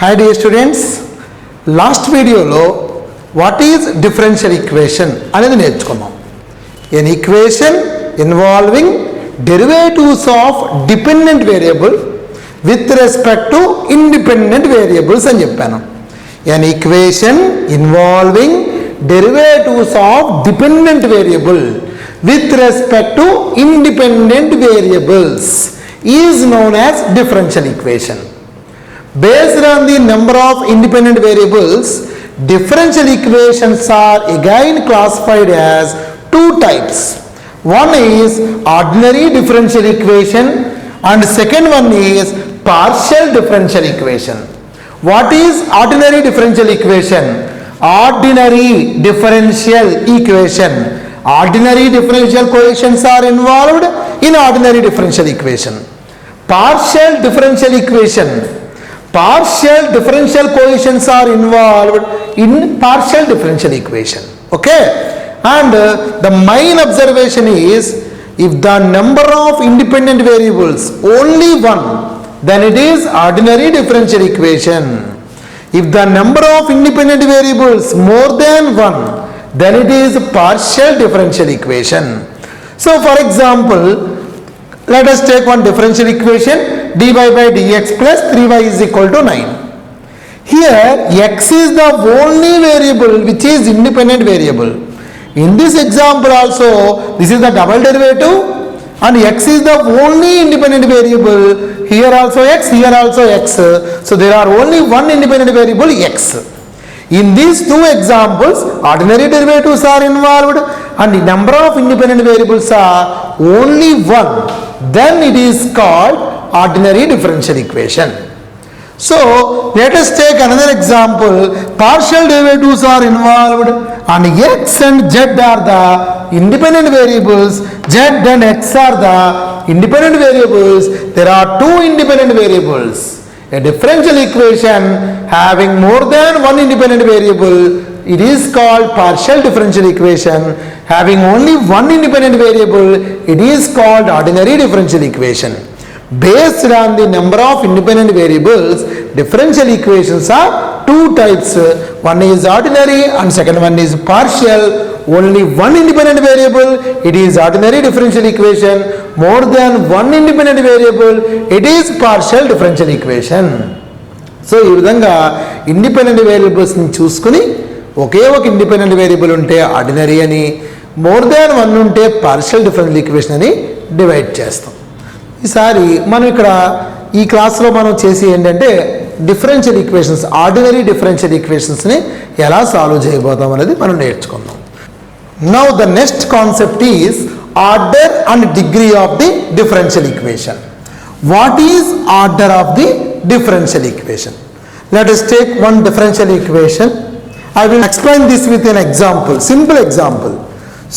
Hi dear students, last video lo what is differential equation అనేది నేర్చుకున్నాం. An equation involving derivatives of dependent variable with respect to independent variables అని చెప్పాను. An equation involving derivatives of dependent variable with respect to independent variables is known as differential equation. Based on the number of independent variables, differential equations are again classified as two types. One is ordinary differential equation and second one is partial differential equation. What is ordinary differential equation? Ordinary differential equation. Ordinary differential coefficients are involved in ordinary differential equation. Partial differential equation. Partial differential coefficients are involved in partial differential equation. Okay? And the main observation is, if the number of independent variables only one, then it is ordinary differential equation. If the number of independent variables more than one, then it is partial differential equation. So for example, let us take one differential equation, dy by dx plus 3y is equal to 9. Here x is the only variable which is independent variable. In this example also, this is the double derivative and x is the only independent variable. Here also x, here also x. So there are only one independent variable x. In these two examples, ordinary derivatives are involved and the number of independent variables are only one. Then it is called ordinary differential equation. So let us take another example. Partial derivatives are involved and x and z are the independent variables. Z and x are the independent variables. There are two independent variables. A differential equation having more than one independent variable, it is called partial differential equation. Having only one independent variable, it is called ordinary differential equation. Based on the number of independent variables, differential equations are two types. One is ordinary and second one is partial. Only one independent variable, it is ordinary differential equation. More than one independent variable, it is partial differential equation. So ఈ విధంగా independent వేరియబుల్స్ని చూసుకుని ఒకే ఒక independent variable ఉంటే ordinary అని, more than one ఉంటే partial differential equation అని divide చేస్తాం. ఈసారి మనం ఇక్కడ ఈ క్లాస్లో మనం చేసి ఏంటంటే డిఫరెన్షియల్ ఈక్వేషన్స్, ఆర్డినరీ డిఫరెన్షియల్ ఈక్వేషన్స్ని ఎలా సాల్వ్ చేయబోతాం అనేది మనం నేర్చుకుందాం. Now the next concept is order and degree of the differential equation. What is order of the differential equation? Let us take one differential equation. I will explain this with an example, simple example.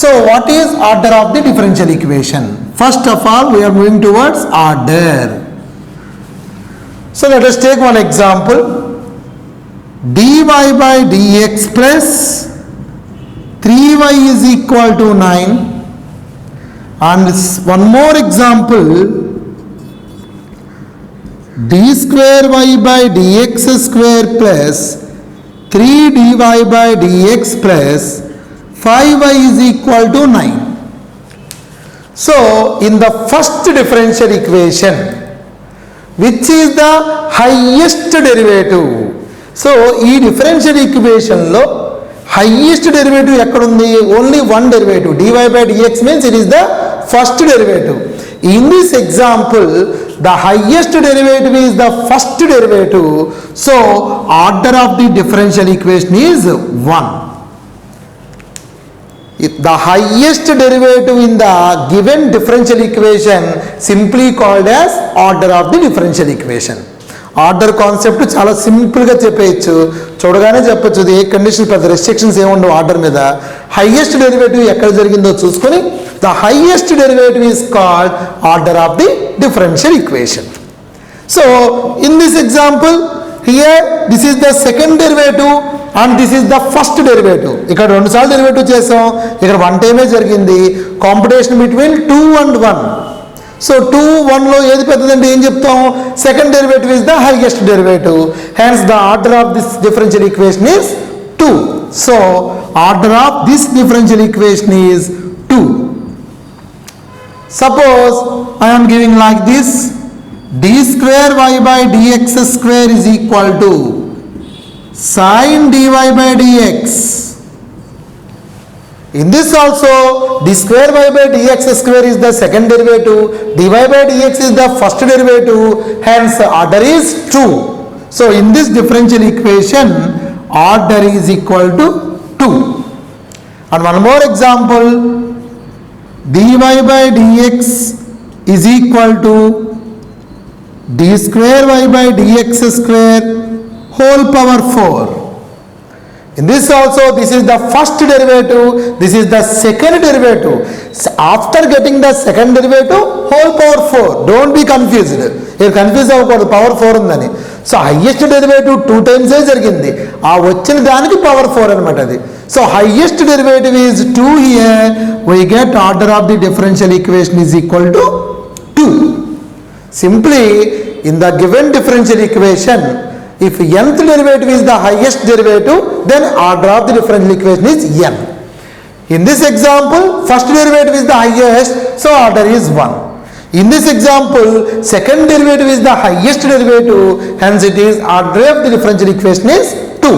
So what is order of the differential equation? First of all, we are moving towards order. So let us take one example. dy by dx plus 3y is equal to 9. And one more example, d square y by dx square plus 3 dy by dx plus 5y is equal to 9. So in the first differential equation, which is the highest derivative? So ఈ differential equation లో highest derivative ఎక్కడుంది? Only one derivative. dy by dx means it is the first derivative. In this example, the highest derivative is the first derivative. So order of the differential equation is 1. The highest derivative in the given differential equation simply called as order of the differential equation. Order concept చాలా సింపుల్గా చెప్పేయచ్చు, చూడగానే చెప్పచ్చు. ఏ condition పెద్ద restrictions ఏముండవు order మీద. Highest derivative ఎక్కడ జరిగిందో చూసుకొని the highest derivative is called order of the differential equation. So in this example, here this is the second derivative and this is the first derivative. ఇక్కడ రెండు సార్లు derivative చేసాం, ఇక్కడ వన్ టైమే జరిగింది. Competition between 2 and 1. సో 2, 1లో ఏది పెద్దదంటే ఏం చెప్తాం? Second derivative is the highest derivative. Hence the order of this differential equation is 2. So order of this differential equation is 2. Suppose I am giving like this, d square y by dx square is equal to sin dy by dx. In this also, d square y by dx square is the second derivative, dy by dx is the first derivative, hence order is 2. So in this differential equation, order is equal to 2. And one more example, dy by dx is equal to d square y by dx square whole power 4. In this also, this is the first derivative, this is the second derivative. After getting the second derivative, whole power 4. Don't be confused. Here confused avakoodu, power 4 undani. So highest derivative 2 times jarigindi. Aa vachina daniki power 4 anamata adi. So highest derivative is 2 here. We get order of the differential equation is equal to 2. Simply, in the given differential equation, if nth derivative is the highest derivative, then order of the differential equation is n. In this example, first derivative is the highest, so order is 1. In this example, second derivative is the highest derivative, hence it is order of the differential equation is 2.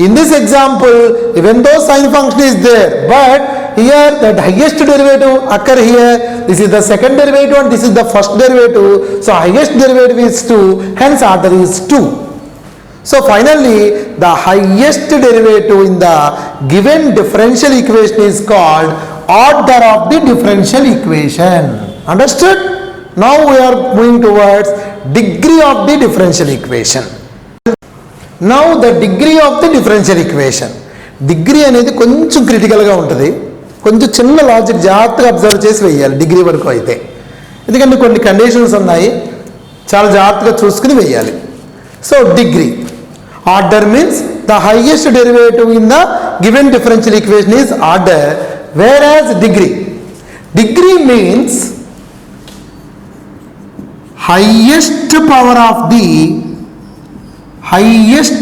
In this example, even though sine function is there, but here that highest derivative occur here, this is the second derivative and this is the first derivative, so highest derivative is 2, hence order is 2. So finally, the highest derivative in the given differential equation is called order of the differential equation. Understood? Now we are moving towards degree of the differential equation. Now the degree of the differential equation. Degree అనేది కొంచెం క్రిటికల్గా ఉంటుంది, కొంచెం చిన్న logic జాగ్రత్తగా observe చేసి వేయాలి degree వరకు అయితే. ఎందుకంటే కొన్ని కండిషన్స్ ఉన్నాయి, చాలా జాగ్రత్తగా చూసుకుని వేయాలి. So degree, order means the highest derivative in the given differential equation is order, whereas degree means highest power of the highest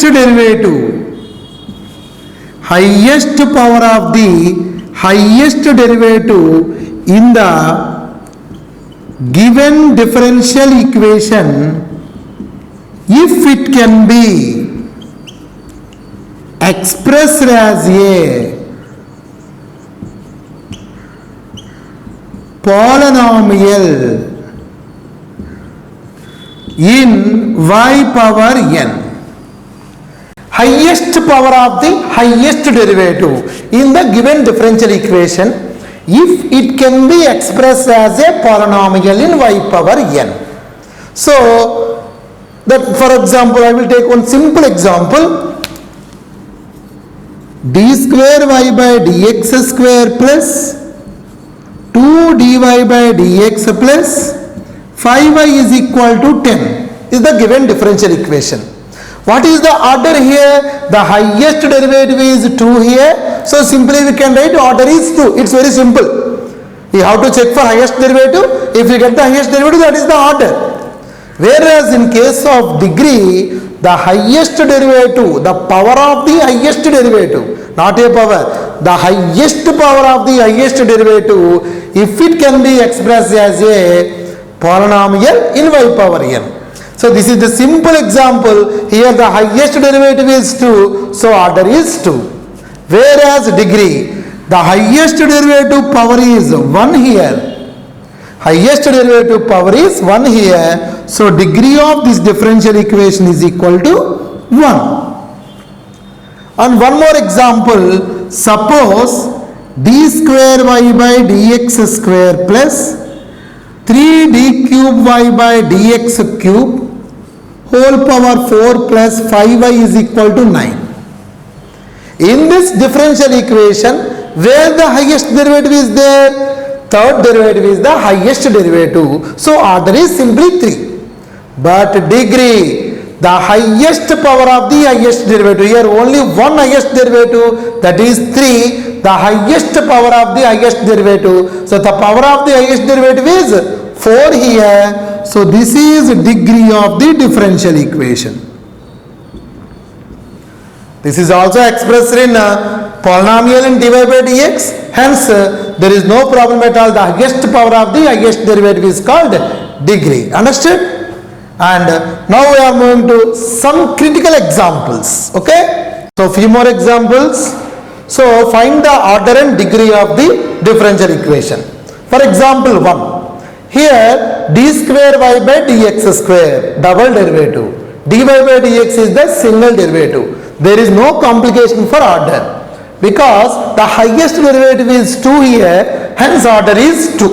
derivative, highest power of the highest derivative in the given differential equation if it can be expressed as a polynomial in y power n. Highest power of the highest derivative in the given differential equation if it can be expressed as a polynomial in y power n. So that, for example, I will take one simple example, d square y by dx square plus 2 dy by dx plus 5y is equal to 10 is the given differential equation. What is the order here? The highest derivative is 2 here. So simply we can write order is 2. It's very simple. You have to check for highest derivative. If you get the highest derivative, that is the order. Whereas in case of degree, the highest derivative, the power of the highest derivative, not a power, the highest power of the highest derivative, if it can be expressed as a polynomial in y power n. So this is the simple example. Here the highest derivative is 2, so order is 2. Whereas degree, the highest derivative power is 1 here. Highest derivative power is 1 here. So degree of this differential equation is equal to 1. And one more example, suppose d square y by dx square plus 3d cube y by dx cube whole power 4 plus 5y is equal to 9. In this differential equation, where the highest derivative is there? Third derivative is the highest derivative. So order is simply 3. But degree, the highest power of the highest derivative, here only one highest derivative, that is 3. the highest power of the highest derivative. So the power of the highest derivative is 4 here. So this is degree of the differential equation. This is also expressed in polynomial in dy by dx. Hence, there is no problem at all. The highest power of the highest derivative is called degree. Understood? And now we are moving to some critical examples. Okay? So few more examples. So find the order and degree of the differential equation. For example 1. Here d square y by dx square double derivative. dy by dx is the single derivative. There is no complication for order because the highest derivative is 2 here, hence order is 2.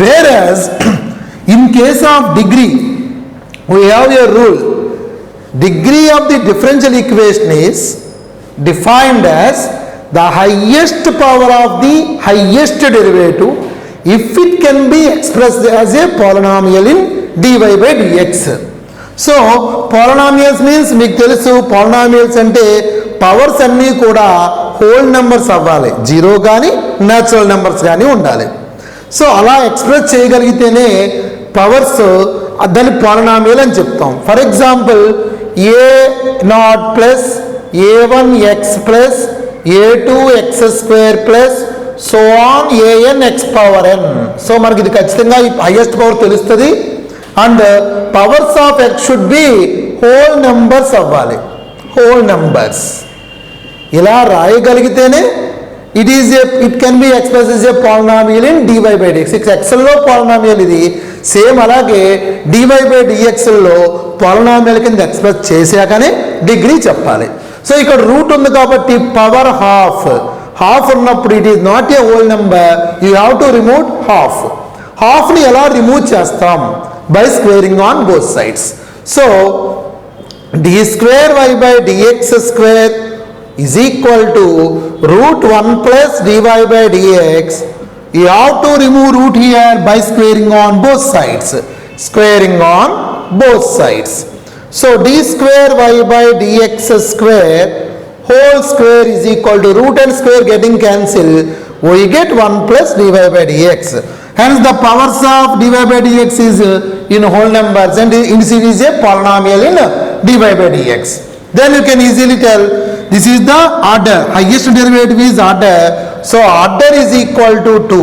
Whereas in case of degree, we have a rule. Degree of the differential equation is defined as the highest power of the highest derivative if it can be expressed as a polynomial in dy by dx. So polynomials means మీకు తెలుసు, polynomials అంటే powers అన్నీ కూడా whole numbers అవ్వాలి, zero కానీ natural numbers కానీ ఉండాలి. So అలా ఎక్స్ప్రెస్ చేయగలిగితేనే పవర్స్ దాన్ని పాలినామియల్ అని చెప్తాం. For example a0 plus a1x plus a2x square plus so on an x power n. So మనకి ఇది ఖచ్చితంగా హైయెస్ట్ పవర్ తెలుస్తుంది. And powers of x should be whole numbers అవ్వాలి, హోల్ నెంబర్స్. ఇలా రాయగలిగితేనే it can be express as a polynomial in dy by dx. ఎక్సెల్లో polynomial ఇది same, అలాగే dy by dxలో పాలినామియల్ కింద ఎక్స్ప్రెస్ చేశాకనే డిగ్రీ చెప్పాలి. సో ఇక్కడ రూట్ ఉంది కాబట్టి పవర్ హాఫ్ ఉన్నప్పుడు it is not a whole number, you have to remove హాఫ్ని ఎలా రిమూవ్ చేస్తాం? by squaring on both sides. So d square y by dx square is equal to root 1 plus dy by dx. You have to remove root here by squaring on both sides. Squaring on both sides. So d square y by dx square whole square is equal to root and square getting cancelled. We get 1 plus dy by dx. Hence the powers of dy by dx is in whole numbers and instead is a polynomial in dy by dx. Then you can easily tell this is the order, highest derivative is order. So order is equal to 2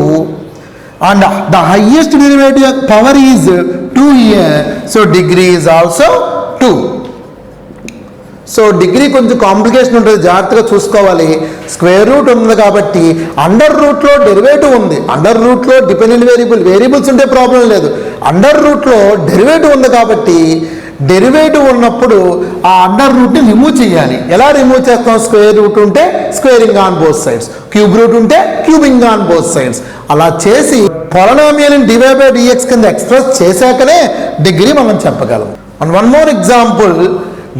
and the highest derivative power is 2 here. So degree is also 2. So degree కొంచెం complication ఉంటుంది, జాగ్రత్తగా చూసుకోవాలి. Square root ఉంది కాబట్టి under రూట్లో derivative ఉంది, under రూట్లో dependent variables ఉంటే ప్రాబ్లం లేదు. అండర్ రూట్లో డెరివేటివ్ ఉంది కాబట్టి డెరివేటివ్ ఉన్నప్పుడు ఆ అండర్ రూట్ని రిమూవ్ చేయాలి. ఎలా రిమూవ్ చేస్తాం? స్క్వేర్ రూట్ ఉంటే squaring on both sides, cube root ఉంటే క్యూబింగ్ ఆన్ బోత్ సైడ్స్. అలా చేసి పాలినామియల్ dy by dx కింద ఎక్స్ప్రెస్ చేశాకనే డిగ్రీ మనం చెప్పగలం. And one more example,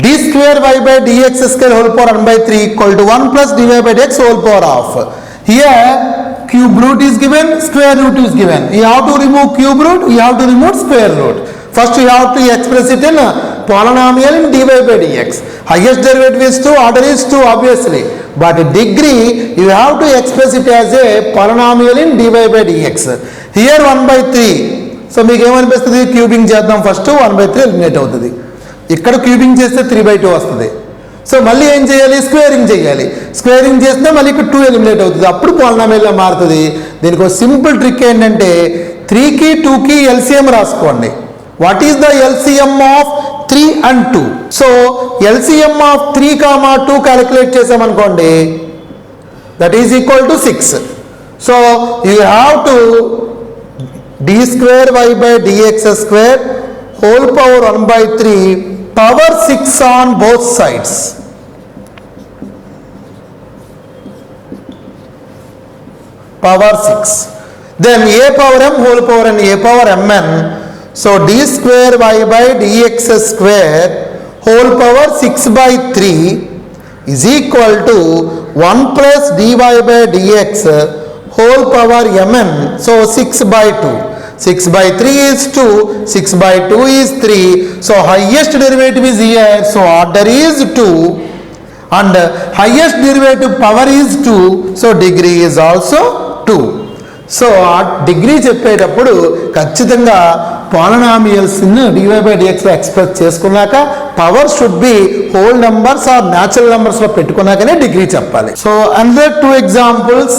d square y by dx square whole power 1 by 3 equal to 1 plus dy by dx whole power of. Here cube root is given, square root is given. You have to remove cube root, you have to remove square root. First you have to express it in polynomial in dy by dx. Highest derivative is 2, order is 2 obviously. But degree you have to express it as a polynomial in dy by dx. Here 1 by 3. So మీకు ఏమనిపిస్తుంది? Cubing చేద్దాం first, 1 by 3 eliminate అవుతుంది. ఇక్కడ cubing చేస్తే 3/2 వస్తుంది. So మళ్ళీ ఏం చేయాలి? స్క్వేరింగ్ చేయాలి. స్క్వేరింగ్ చేస్తే మళ్ళీ ఇక్కడ 2 ఎలిమినేట్ అవుతుంది, అప్పుడు పాలినామియల్గా మారుతుంది. దీనికి ఒక సింపుల్ ట్రిక్ ఏంటంటే 3కి 2కి ఎల్సిఎం రాసుకోండి. What is the LCM of 3 and 2? So LCM of 3, 2 calculate చేసామనుకోండి, that is equal to 6. So you have to d square y by dx square whole power 1 by 3 power 6 on both sides. Power 6. Then a power m whole power n, a power mn. So d square y by dx square whole power 6 by 3 is equal to 1 plus dy by dx whole power mn. So 6 by 2. 6 by 3 is 2, 6 by 2 is 3. So highest derivative is here, so order is 2. And highest derivative power is 2, so degree is also 2. So ఆ degree చెప్పేటప్పుడు ఖచ్చితంగా పాలినామియల్స్ని dy/dxలో express చేసుకున్నాక power should be whole numbers or natural నెంబర్స్లో పెట్టుకున్నాకనే degree చెప్పాలి. So another 2 examples.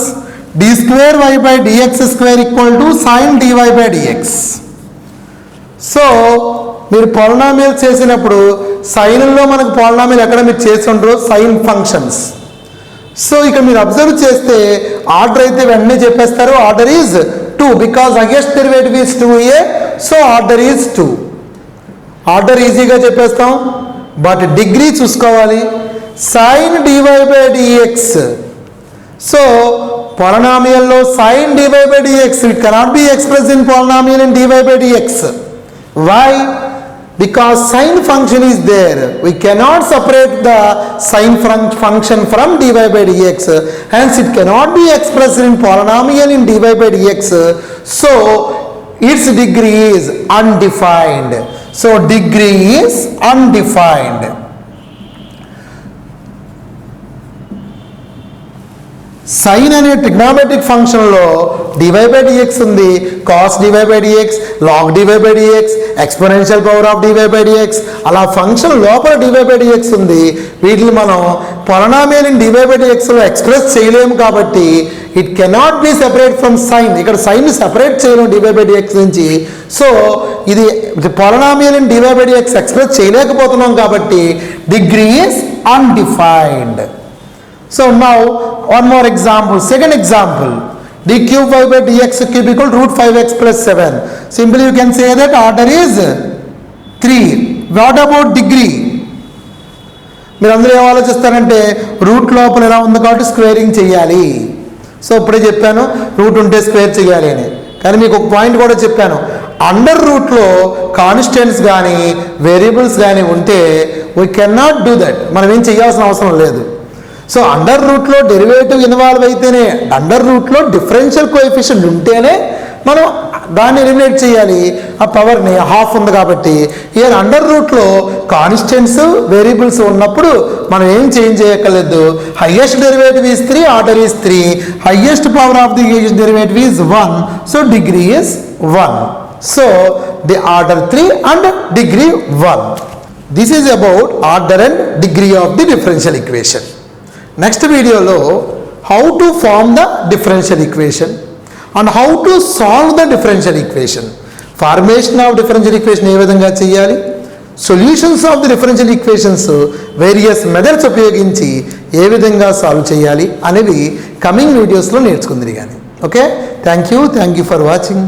d²y/dx² = sin dy/dx. So మీరు పాలినామియల్ చేసినప్పుడు సైన్లో మనకు పాలినామియల్ ఎక్కడ మీరు చేసి ఉండరు, సైన్ ఫంక్షన్స్. సో ఇక్కడ మీరు అబ్జర్వ్ చేస్తే ఆర్డర్ అయితే వెంటనే చెప్పేస్తారు, order is 2 because highest derivative is 2a, so order is 2. Order ఈజీగా చెప్పేస్తాం, బట్ డిగ్రీ చూసుకోవాలి. sin dy/dx, సో పాలినామియల్లో sin dy/dx it cannot be expressed in polynomial in dy/dx. Why? Because sin function is there. We cannot separate the sin function from dy/dx. Hence it cannot be expressed in polynomial in dy/dx. So its degree is undefined. So degree is undefined. Sine అనే trigonometric ఫంక్షన్లో dy/dx ఉంది, cos dy/dx, log dy/dx, exponential power of dy/dx, అలా function లోపల dy/dx ఉంది. వీటిని మనం polynomial in dy/dxలో express చేయలేము కాబట్టి it cannot be separate from sine. ఇక్కడ సైన్ సెపరేట్ చేయలేము dy/dx నుంచి. సో ఇది పాలినామియల్ ఇన్ dy/dx ఎక్స్ప్రెస్ చేయలేకపోతున్నాం కాబట్టి degree is undefined. So now one more example, second example, d³y/dx³ = √5x + 7. Simply you can say that order is 3. What about degree? మీరు అందరూ ఏం ఆలోచిస్తారంటే route లోపల ఎలా ఉంది కాబట్టి స్క్వేరింగ్ చేయాలి. సో ఇప్పుడే చెప్పాను రూట్ ఉంటే స్క్వేర్ చేయాలి అని, కానీ మీకు ఒక పాయింట్ కూడా చెప్పాను, అండర్ రూట్లో కాన్స్టెంట్స్ కానీ వేరియబుల్స్ కానీ ఉంటే వీ కెనాట్ డూ దట్, మనం ఏం చేయాల్సిన అవసరం లేదు. సో అండర్ రూట్లో డెరివేటివ్ ఇన్వాల్వ్ అయితేనే, అండర్ రూట్లో డిఫరెన్షియల్ కోఎఫిషియంట్ ఉంటేనే మనం దాన్ని ఎలిమినేట్ చేయాలి, ఆ పవర్ని హాఫ్ ఉంది కాబట్టి. ఇయర్ అండర్ రూట్లో కాన్స్టెంట్స్ వేరియబుల్స్ ఉన్నప్పుడు మనం ఏం చేంజ్ చేయక్కర్లేదు. Highest derivative is 3, order is 3, highest power of the derivative is 1, so degree is 1. So the order 3 and degree 1. This is about order and degree of the differential equation. Next వీడియోలో how to form the differential equation and how to solve the differential equation, formation of differential equation ఏ విధంగా చేయాలి, solutions of the differential equations various methods ఉపయోగించి ఏ విధంగా solve చేయాలి అనేవి coming వీడియోస్లో నేర్చుకుందిరి కానీ. Okay, thank you for watching.